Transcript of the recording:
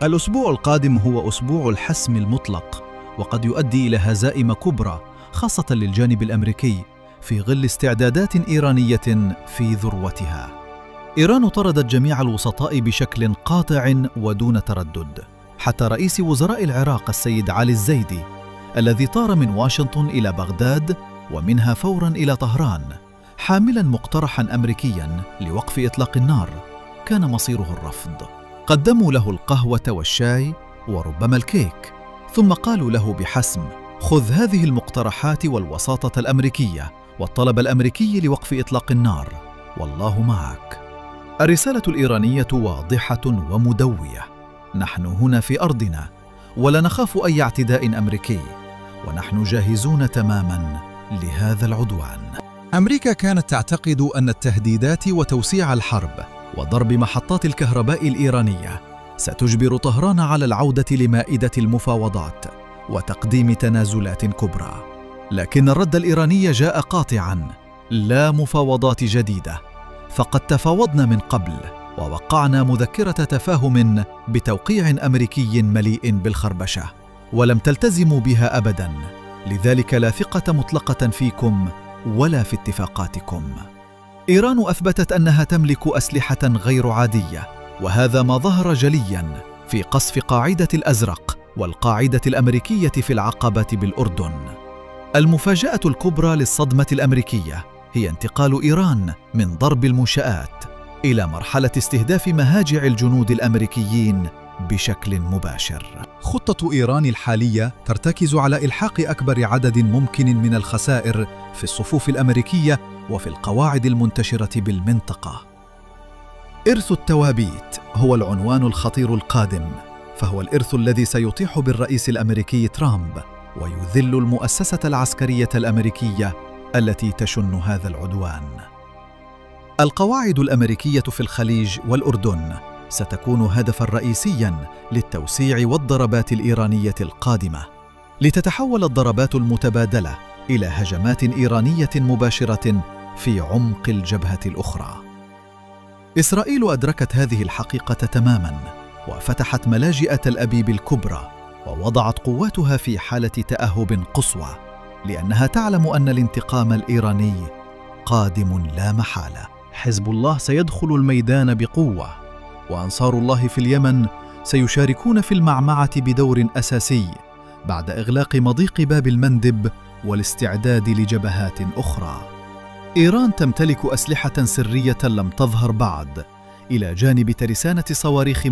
الأسبوع القادم هو أسبوع الحسم المطلق، وقد يؤدي إلى هزائم كبرى خاصة للجانب الأمريكي في ظل استعدادات إيرانية في ذروتها. إيران طردت جميع الوسطاء بشكل قاطع ودون تردد، حتى رئيس وزراء العراق السيد علي الزيدي الذي طار من واشنطن إلى بغداد ومنها فوراً إلى طهران حاملاً مقترحاً أمريكياً لوقف إطلاق النار، كان مصيره الرفض. قدموا له القهوة والشاي وربما الكيك، ثم قالوا له بحسم: خذ هذه المقترحات والوساطة الأمريكية والطلب الأمريكي لوقف إطلاق النار، والله معك. الرسالة الإيرانية واضحة ومدوية: نحن هنا في أرضنا ولا نخاف أي اعتداء أمريكي، ونحن جاهزون تماماً لهذا العدوان. أمريكا كانت تعتقد أن التهديدات وتوسيع الحرب وضرب محطات الكهرباء الإيرانية ستجبر طهران على العودة لمائدة المفاوضات وتقديم تنازلات كبرى، لكن الرد الإيراني جاء قاطعاً: لا مفاوضات جديدة، فقد تفاوضنا من قبل ووقعنا مذكرة تفاهم بتوقيع أمريكي مليء بالخربشة، ولم تلتزموا بها أبداً، لذلك لا ثقة مطلقة فيكم ولا في اتفاقاتكم. إيران أثبتت أنها تملك أسلحة غير عادية، وهذا ما ظهر جلياً في قصف قاعدة الأزرق والقاعدة الأمريكية في العقبة بالأردن. المفاجأة الكبرى للصدمة الأمريكية هي انتقال إيران من ضرب المنشآت إلى مرحلة استهداف مهاجع الجنود الأمريكيين بشكل مباشر. خطة إيران الحالية ترتكز على إلحاق أكبر عدد ممكن من الخسائر في الصفوف الأمريكية وفي القواعد المنتشرة بالمنطقة. إرث التوابيت هو العنوان الخطير القادم، فهو الإرث الذي سيطيح بالرئيس الأمريكي ترامب ويذل المؤسسة العسكرية الأمريكية التي تشن هذا العدوان. القواعد الأمريكية في الخليج والأردن ستكون هدفاً رئيسياً للتوسيع والضربات الإيرانية القادمة، لتتحول الضربات المتبادلة إلى هجمات إيرانية مباشرة في عمق الجبهة الأخرى. إسرائيل أدركت هذه الحقيقة تماماً، وفتحت ملاجئ تل أبيب الكبرى ووضعت قواتها في حالة تأهب قصوى، لأنها تعلم أن الانتقام الإيراني قادم لا محالة. حزب الله سيدخل الميدان بقوة، وأنصار الله في اليمن سيشاركون في المعمعة بدور أساسي بعد إغلاق مضيق باب المندب والاستعداد لجبهات أخرى. إيران تمتلك أسلحة سرية لم تظهر بعد، إلى جانب ترسانة صواريخ